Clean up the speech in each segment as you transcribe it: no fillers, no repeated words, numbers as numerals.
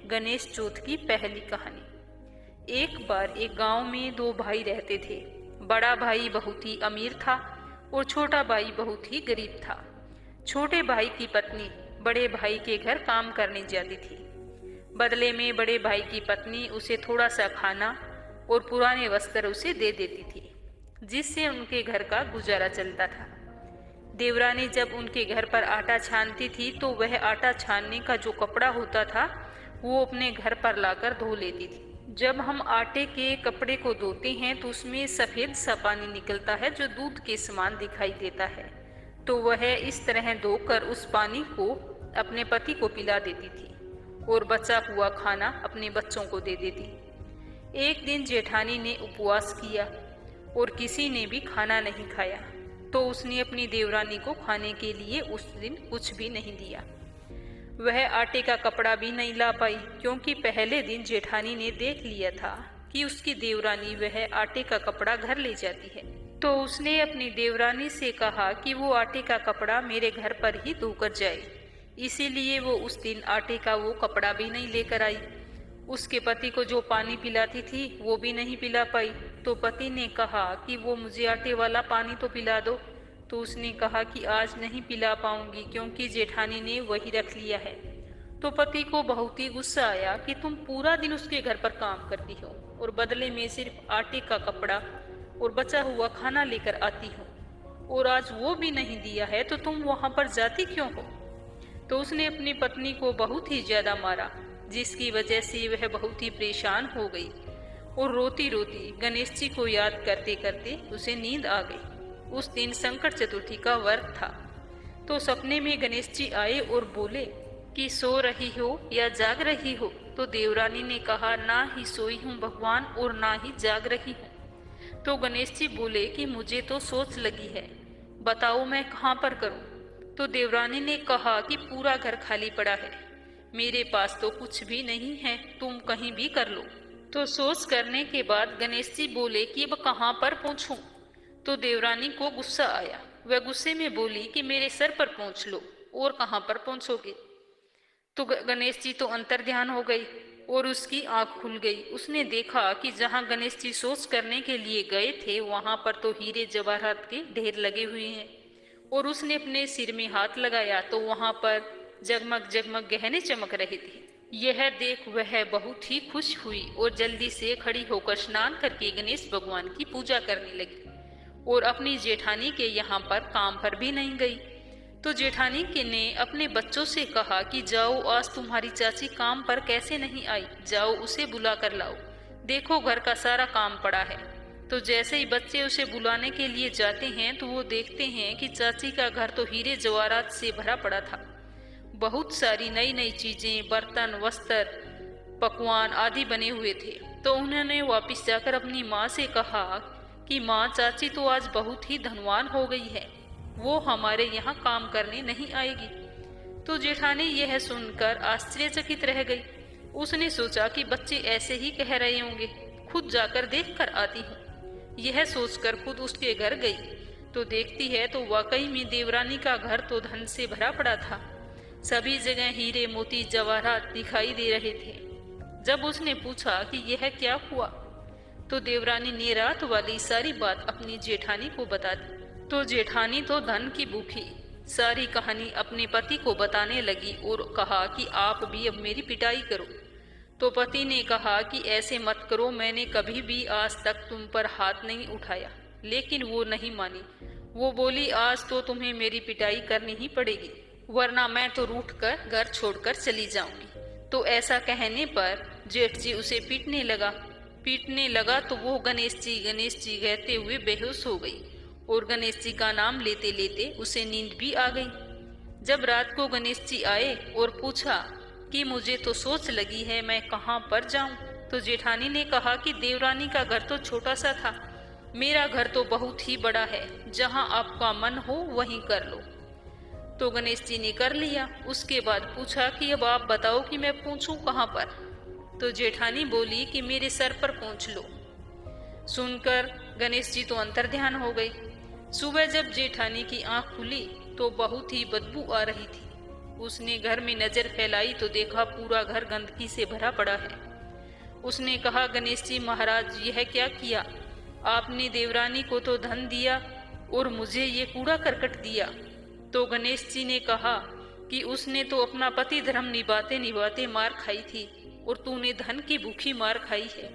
गणेश चौथ की पहली कहानी। एक बार एक गांव में दो भाई रहते थे। बड़ा भाई बहुत ही अमीर था और छोटा भाई बहुत ही गरीब था। छोटे भाई की पत्नी बड़े भाई के घर काम करने जाती थी। बदले में बड़े भाई की पत्नी उसे थोड़ा सा खाना और पुराने वस्त्र उसे दे देती थी, जिससे उनके घर का गुजारा चलता था। देवरानी जब उनके घर पर आटा छानती थी तो वह आटा छानने का जो कपड़ा होता था वो अपने घर पर लाकर धो लेती थी। जब हम आटे के कपड़े को धोते हैं तो उसमें सफ़ेद सा पानी निकलता है जो दूध के समान दिखाई देता है, तो वह इस तरह धोकर उस पानी को अपने पति को पिला देती थी और बचा हुआ खाना अपने बच्चों को दे देती। एक दिन जेठानी ने उपवास किया और किसी ने भी खाना नहीं खाया, तो उसने अपनी देवरानी को खाने के लिए उस दिन कुछ भी नहीं दिया। वह आटे का कपड़ा भी नहीं ला पाई, क्योंकि पहले दिन जेठानी ने देख लिया था कि उसकी देवरानी वह आटे का कपड़ा घर ले जाती है। तो उसने अपनी देवरानी से कहा कि वो आटे का कपड़ा मेरे घर पर ही धोकर जाए। इसीलिए वो उस दिन आटे का वो कपड़ा भी नहीं लेकर आई। उसके पति को जो पानी पिलाती थी वो भी नहीं पिला पाई। तो पति ने कहा कि वो मुझे आटे वाला पानी तो पिला दो। तो उसने कहा कि आज नहीं पिला पाऊंगी, क्योंकि जेठानी ने वही रख लिया है। तो पति को बहुत ही गुस्सा आया कि तुम पूरा दिन उसके घर पर काम करती हो और बदले में सिर्फ आटे का कपड़ा और बचा हुआ खाना लेकर आती हो, और आज वो भी नहीं दिया है तो तुम वहां पर जाती क्यों हो। तो उसने अपनी पत्नी को बहुत ही ज्यादा मारा, जिसकी वजह से वह बहुत ही परेशान हो गई और रोती रोती गणेश जी को याद करते करते उसे नींद आ गई। उस दिन संकट चतुर्थी का व्रत था। तो सपने में गणेश जी आए और बोले कि सो रही हो या जाग रही हो। तो देवरानी ने कहा, ना ही सोई हूँ भगवान और ना ही जाग रही हूँ। तो गणेश जी बोले कि मुझे तो सोच लगी है, बताओ मैं कहाँ पर करूँ। तो देवरानी ने कहा कि पूरा घर खाली पड़ा है, मेरे पास तो कुछ भी नहीं है, तुम कहीं भी कर लो। तो सोच करने के बाद गणेश जी बोले कि अब कहाँ पर पहुँचूं। तो देवरानी को गुस्सा आया। वह गुस्से में बोली कि मेरे सर पर पहुँच लो, और कहाँ पर पहुँचोगे। तो गणेश जी तो अंतर्ध्यान हो गई और उसकी आंख खुल गई। उसने देखा कि जहाँ गणेश जी सोच करने के लिए गए थे वहां पर तो हीरे जवाहरात के ढेर लगे हुए हैं, और उसने अपने सिर में हाथ लगाया तो वहां पर जगमग जगमग गहने चमक रहे थे। यह देख वह बहुत ही खुश हुई और जल्दी से खड़ी होकर स्नान करके गणेश भगवान की पूजा करने लगी और अपनी जेठानी के यहाँ पर काम पर भी नहीं गई। तो जेठानी के ने अपने बच्चों से कहा कि जाओ, आज तुम्हारी चाची काम पर कैसे नहीं आई, जाओ उसे बुला कर लाओ, देखो घर का सारा काम पड़ा है। तो जैसे ही बच्चे उसे बुलाने के लिए जाते हैं तो वो देखते हैं कि चाची का घर तो हीरे जवाहरात से भरा पड़ा था। बहुत सारी नई नई चीजें, बर्तन, वस्त्र, पकवान आदि बने हुए थे। तो उन्होंने वापस जाकर अपनी माँ से कहा कि माँ, चाची तो आज बहुत ही धनवान हो गई है, वो हमारे यहाँ काम करने नहीं आएगी। तो जेठानी यह सुनकर आश्चर्यचकित रह गई। उसने सोचा कि बच्चे ऐसे ही कह रहे होंगे, खुद जाकर देख कर आती हूँ। यह सोचकर खुद उसके घर गई तो देखती है तो वाकई में देवरानी का घर तो धन से भरा पड़ा था। सभी जगह हीरे मोती जवाहरात दिखाई दे रहे थे। जब उसने पूछा कि यह क्या हुआ, तो देवरानी ने रात वाली सारी बात अपनी जेठानी को बता दी। तो जेठानी तो धन की भूखी सारी कहानी अपने पति को बताने लगी और कहा कि आप भी अब मेरी पिटाई करो। तो पति ने कहा कि ऐसे मत करो, मैंने कभी भी आज तक तुम पर हाथ नहीं उठाया। लेकिन वो नहीं मानी। वो बोली, आज तो तुम्हें मेरी पिटाई करनी ही पड़ेगी, वरना मैं तो रूठ कर घर छोड़कर चली जाऊंगी। तो ऐसा कहने पर जेठ जी उसे पीटने लगा तो वो गणेश जी कहते हुए बेहोश हो गई और गणेश जी का नाम लेते लेते उसे नींद भी आ गई। जब रात को गणेश जी आए और पूछा कि मुझे तो सोच लगी है, मैं कहाँ पर जाऊं। तो जेठानी ने कहा कि देवरानी का घर तो छोटा सा था, मेरा घर तो बहुत ही बड़ा है, जहाँ आपका मन हो वहीं कर लो। तो गणेश जी ने कर लिया। उसके बाद पूछा कि अब आप बताओ कि मैं पहुंचूं कहाँ पर। तो जेठानी बोली कि मेरे सर पर पहुंच लो। सुनकर गणेश जी तो अंतर्ध्यान हो गई। सुबह जब जेठानी की आंख खुली तो बहुत ही बदबू आ रही थी। उसने घर में नजर फैलाई तो देखा पूरा घर गंदगी से भरा पड़ा है। उसने कहा, गणेश जी महाराज, यह क्या किया? आपने देवरानी को तो धन दिया और मुझे ये कूड़ा करकट दिया। तो गणेश जी ने कहा कि उसने तो अपना पति धर्म निभाते निभाते मार खाई थी और तूने धन की भूखी मार खाई है,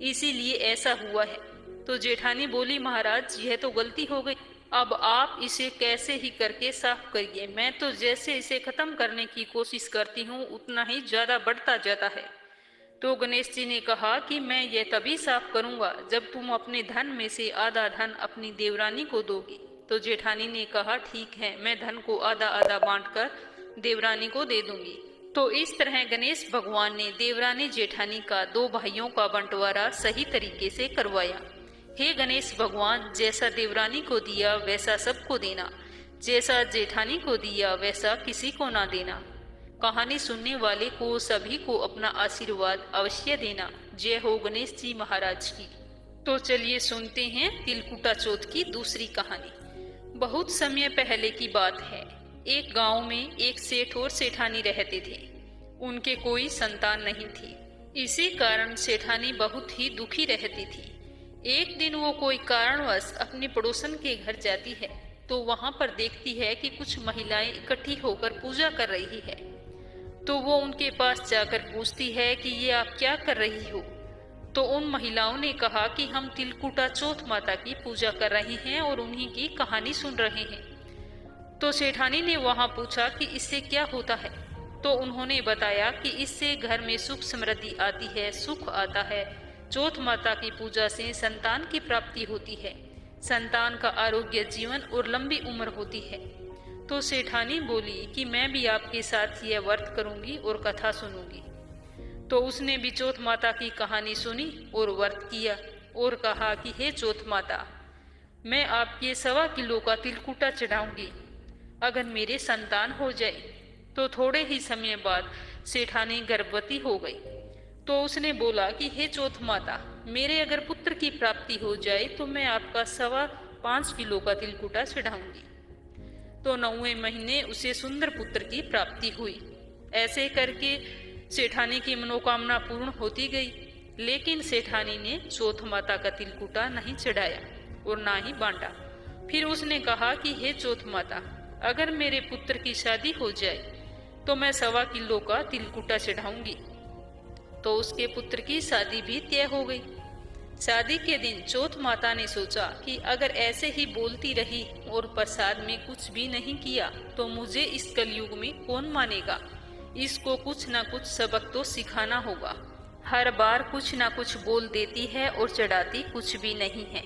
इसीलिए ऐसा हुआ है। तो जेठानी बोली, महाराज यह तो गलती हो गई, अब आप इसे कैसे ही करके साफ करिए। मैं तो जैसे इसे खत्म करने की कोशिश करती हूँ उतना ही ज्यादा बढ़ता जाता है। तो गणेश जी ने कहा कि मैं ये तभी साफ करूंगा जब तुम अपने धन में से आधा धन अपनी देवरानी को दोगी। तो जेठानी ने कहा, ठीक है, मैं धन को आधा आधा बांटकर देवरानी को दे दूंगी। तो इस तरह गणेश भगवान ने देवरानी जेठानी का दो भाइयों का बंटवारा सही तरीके से करवाया। हे गणेश भगवान, जैसा देवरानी को दिया वैसा सबको देना, जैसा जेठानी को दिया वैसा किसी को ना देना। कहानी सुनने वाले को सभी को अपना आशीर्वाद अवश्य देना। जय हो गणेश जी महाराज की। तो चलिए सुनते हैं तिलकुटा चौथ की दूसरी कहानी। बहुत समय पहले की बात है। एक गांव में एक सेठ और सेठानी रहते थे। उनके कोई संतान नहीं थी। इसी कारण सेठानी बहुत ही दुखी रहती थी। एक दिन वो कोई कारणवश अपने पड़ोसन के घर जाती है तो वहां पर देखती है कि कुछ महिलाएं इकट्ठी होकर पूजा कर रही है। तो वो उनके पास जाकर पूछती है कि ये आप क्या कर रही हो? तो उन महिलाओं ने कहा कि हम तिलकुटा चौथ माता की पूजा कर रहे हैं और उन्हीं की कहानी सुन रहे हैं। तो सेठानी ने वहां पूछा कि इससे क्या होता है? तो उन्होंने बताया कि इससे घर में सुख समृद्धि आती है, सुख आता है। चौथ माता की पूजा से संतान की प्राप्ति होती है, संतान का आरोग्य जीवन और लंबी उम्र होती है। तो सेठानी बोली कि मैं भी आपके साथ यह व्रत करूंगी और कथा सुनूंगी। तो उसने भी चौथ माता की कहानी सुनी और व्रत किया और कहा कि हे चौथ माता, मैं आपके 1.25 किलो का तिलकुटा चढ़ाऊंगी अगर मेरे संतान हो जाए। तो थोड़े ही समय बाद सेठानी गर्भवती हो गई। तो उसने बोला कि हे चौथ माता, मेरे अगर पुत्र की प्राप्ति हो जाए तो मैं आपका 5.25 किलो का तिलकुटा चढ़ाऊंगी। तो 9वें महीने उसे सुंदर पुत्र की प्राप्ति हुई। ऐसे करके सेठानी की मनोकामना पूर्ण होती गई। लेकिन सेठानी ने चौथ माता का तिलकुटा नहीं चढ़ाया और ना ही बांटा। फिर उसने कहा कि हे चौथ माता, अगर मेरे पुत्र की शादी हो जाए तो मैं 1.25 किलो का तिलकुटा चढ़ाऊंगी। तो उसके पुत्र की शादी भी तय हो गई। शादी के दिन चौथ माता ने सोचा कि अगर ऐसे ही बोलती रही और प्रसाद में कुछ भी नहीं किया तो मुझे इस कलयुग में कौन मानेगा। इसको कुछ ना कुछ सबक तो सिखाना होगा। हर बार कुछ ना कुछ बोल देती है और चढ़ाती कुछ भी नहीं है।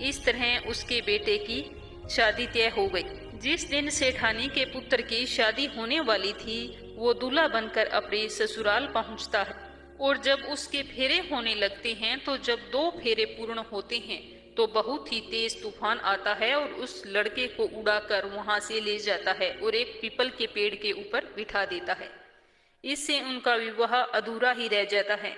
इस तरह उसके बेटे की शादी तय हो गई। जिस दिन सेठानी के पुत्र की शादी होने वाली थी वो दूल्हा बनकर अपने ससुराल पहुंचता है और जब उसके फेरे होने लगते हैं तो जब 2 फेरे पूर्ण होते हैं तो बहुत ही तेज तूफान आता है और उस लड़के को उड़ाकर वहां से ले जाता है और एक पीपल के पेड़ के ऊपर बिठा देता है। इससे उनका विवाह अधूरा ही रह जाता है।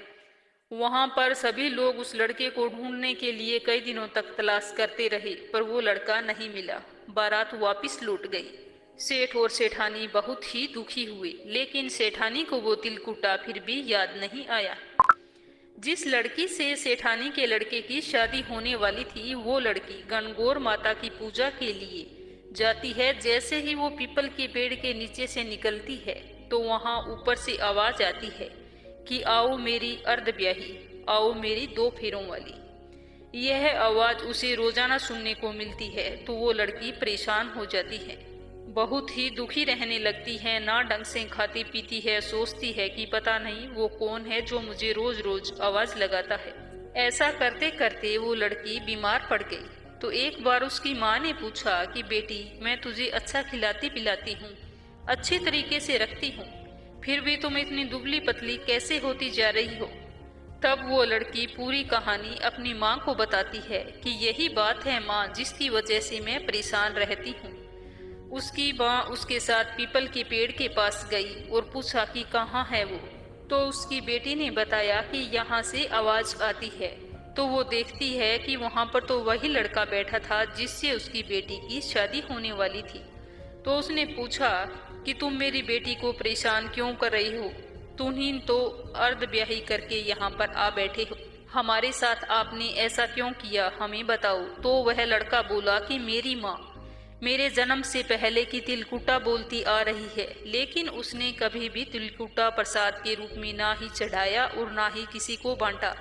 वहां पर सभी लोग उस लड़के को ढूंढने के लिए कई दिनों तक तलाश करते रहे पर वो लड़का नहीं मिला। बारात वापस लौट गई। सेठ और सेठानी बहुत ही दुखी हुए, लेकिन सेठानी को वो तिलकुटा फिर भी याद नहीं आया। जिस लड़की से सेठानी के लड़के की शादी होने वाली थी वो लड़की गणगौर माता की पूजा के लिए जाती है। जैसे ही वो पीपल के पेड़ के नीचे से निकलती है तो वहां ऊपर से आवाज आती है कि आओ मेरी अर्धब्याही, आओ मेरी 2 फेरों वाली। यह आवाज उसे रोजाना सुनने को मिलती है तो वो लड़की परेशान हो जाती है, बहुत ही दुखी रहने लगती है, ना ढंग से खाती पीती है, सोचती है कि पता नहीं वो कौन है जो मुझे रोज रोज आवाज लगाता है। ऐसा करते करते वो लड़की बीमार पड़ गई। तो एक बार उसकी माँ ने पूछा कि बेटी, मैं तुझे अच्छा खिलाती पिलाती हूँ, अच्छे तरीके से रखती हूँ, फिर भी तुम इतनी दुबली पतली कैसे होती जा रही हो। तब वो लड़की पूरी कहानी अपनी माँ को बताती है कि यही बात है माँ जिसकी वजह से मैं परेशान रहती हूँ। उसकी माँ उसके साथ पीपल के पेड़ के पास गई और पूछा कि कहाँ है वो। तो उसकी बेटी ने बताया कि यहाँ से आवाज आती है। तो वो देखती है कि वहाँ पर तो वही लड़का बैठा था जिससे उसकी बेटी की शादी होने वाली थी। तो उसने पूछा कि तुम मेरी बेटी को परेशान क्यों कर रही हो? तुम तो अर्धब्याही करके यहाँ पर आ बैठे हो। हमारे साथ आपने ऐसा क्यों किया, हमें बताओ। तो वह लड़का बोला कि मेरी माँ मेरे जन्म से पहले की तिलकुटा बोलती आ रही है, लेकिन उसने कभी भी तिलकुटा प्रसाद के रूप में ना ही चढ़ाया और ना ही किसी को बांटा।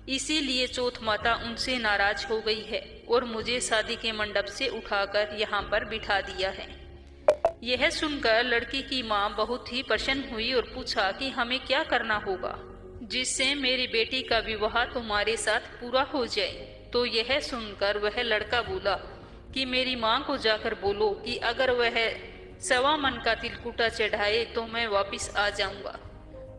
इसीलिए चौथ माता उनसे नाराज हो गई है और मुझे शादी के मंडप से उठाकर यहाँ पर बिठा दिया है। यह सुनकर लड़की की माँ बहुत ही प्रसन्न हुई और पूछा कि हमें क्या करना होगा जिससे मेरी बेटी का विवाह तुम्हारे साथ पूरा हो जाए। तो यह सुनकर वह लड़का बोला कि मेरी माँ को जाकर बोलो कि अगर वह 1.25 मन का तिलकुटा चढ़ाए तो मैं वापस आ जाऊंगा।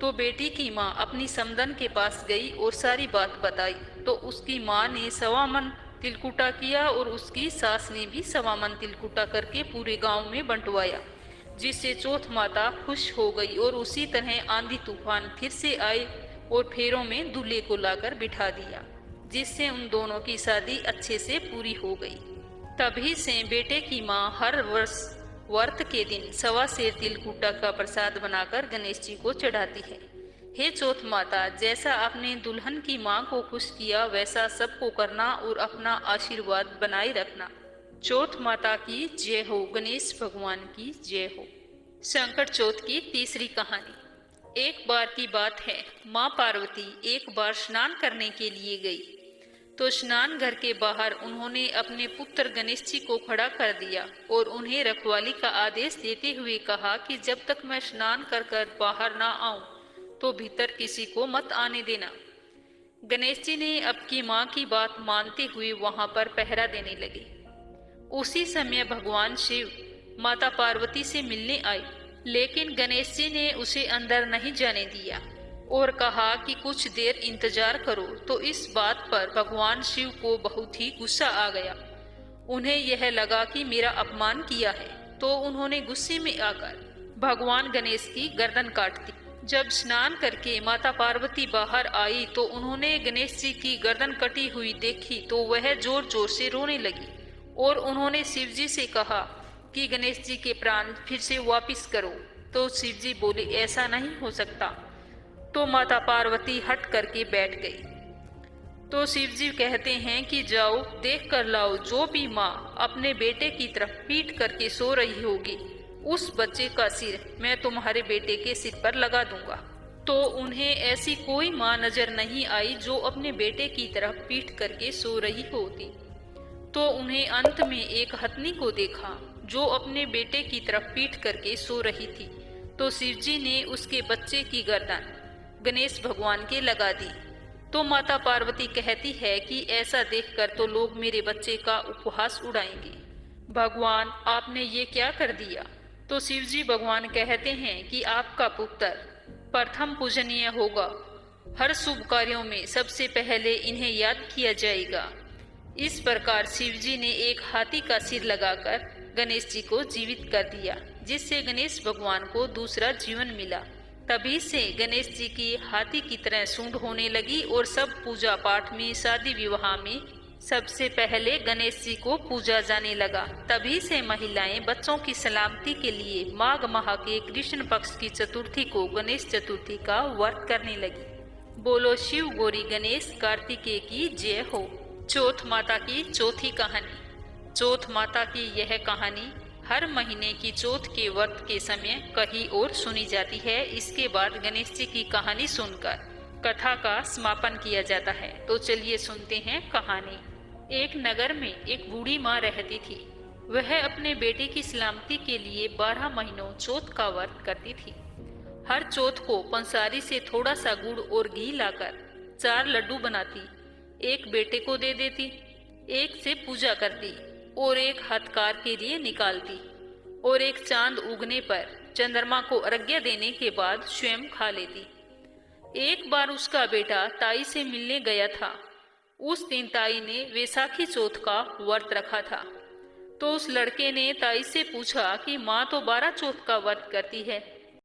तो बेटी की माँ अपनी समधन के पास गई और सारी बात बताई। तो उसकी माँ ने 1.25 मन तिलकुटा किया और उसकी सास ने भी 1.25 मन तिलकुटा करके पूरे गांव में बंटवाया, जिससे चौथ माता खुश हो गई। और उसी तरह आंधी तूफान फिर से आए और फेरों में दूल्हे को लाकर बिठा दिया, जिससे उन दोनों की शादी अच्छे से पूरी हो गई। तभी से बेटे की माँ हर वर्ष व्रत के दिन 1.25 सेर तिलकुटा का प्रसाद बनाकर गणेश जी को चढ़ाती है। हे चौथ माता, जैसा आपने दुल्हन की माँ को खुश किया वैसा सबको करना और अपना आशीर्वाद बनाए रखना। चौथ माता की जय हो, गणेश भगवान की जय हो। संकट चौथ की तीसरी कहानी। एक बार की बात है, माँ पार्वती एक बार स्नान करने के लिए गई। तो स्नान घर के बाहर उन्होंने अपने पुत्र गणेश जी को खड़ा कर दिया और उन्हें रखवाली का आदेश देते हुए कहा कि जब तक मैं स्नान कर कर बाहर ना आऊं तो भीतर किसी को मत आने देना। गणेश जी ने अपनी माँ की बात मानते हुए वहां पर पहरा देने लगे। उसी समय भगवान शिव माता पार्वती से मिलने आए, लेकिन गणेश जी ने उसे अंदर नहीं जाने दिया और कहा कि कुछ देर इंतजार करो। तो इस बात पर भगवान शिव को बहुत ही गुस्सा आ गया। उन्हें यह लगा कि मेरा अपमान किया है, तो उन्होंने गुस्से में आकर भगवान गणेश की गर्दन काट दी। जब स्नान करके माता पार्वती बाहर आई तो उन्होंने गणेश जी की गर्दन कटी हुई देखी तो वह जोर जोर से रोने लगी और उन्होंने शिव जी से कहा कि गणेश जी के प्राण फिर से वापिस करो। तो शिव जी बोले ऐसा नहीं हो सकता। तो माता पार्वती हट करके बैठ गई। तो शिव जी कहते हैं कि जाओ देख कर लाओ, जो भी माँ अपने बेटे की तरफ पीट करके सो रही होगी उस बच्चे का सिर मैं तुम्हारे बेटे के सिर पर लगा दूंगा। तो उन्हें ऐसी कोई माँ नजर नहीं आई जो अपने बेटे की तरफ पीट करके सो रही होती। तो उन्हें अंत में एक हथनी को देखा जो अपने बेटे की तरफ पीट करके सो रही थी। तो शिवजी ने उसके बच्चे की गर्दन गणेश भगवान के लगा दी। तो माता पार्वती कहती है कि ऐसा देखकर तो लोग मेरे बच्चे का उपहास उड़ाएंगे। भगवान आपने ये क्या कर दिया? तो शिवजी भगवान कहते हैं कि आपका पुत्र प्रथम पूजनीय होगा। हर शुभ कार्यों में सबसे पहले इन्हें याद किया जाएगा। इस प्रकार शिवजी ने एक हाथी का सिर लगाकर गणेश जी को जीवित कर दिया, जिससे गणेश भगवान को दूसरा जीवन मिला। तभी से गणेश जी की हाथी की तरह सूंड होने लगी और सब पूजा पाठ में, शादी विवाह में सबसे पहले गणेश जी को पूजा जाने लगा। तभी से महिलाएं बच्चों की सलामती के लिए माघ माह के कृष्ण पक्ष की चतुर्थी को गणेश चतुर्थी का व्रत करने लगी। बोलो शिव गौरी गणेश कार्तिकेय की जय हो। चौथ माता की चौथी कहानी। चौथ माता की यह कहानी हर महीने की चौथ के व्रत के समय कहीं और सुनी जाती है। इसके बाद गणेश जी की कहानी सुनकर कथा का समापन किया जाता है। तो चलिए सुनते हैं कहानी। एक नगर में एक बूढ़ी माँ रहती थी। वह अपने बेटे की सलामती के लिए 12 महीनों चौथ का व्रत करती थी। हर चौथ को पंसारी से थोड़ा सा गुड़ और घी लाकर 4 लड्डू बनाती, एक बेटे को दे देती, एक से पूजा करती और एक हथकार के लिए निकालती और एक चांद उगने पर चंद्रमा को अर्घ्य देने के बाद स्वयं खा लेती। एक बार उसका बेटा ताई से मिलने गया था। उस दिन ताई ने वैसाखी चौथ का व्रत रखा था। तो उस लड़के ने ताई से पूछा कि माँ तो 12 चौथ का व्रत करती है,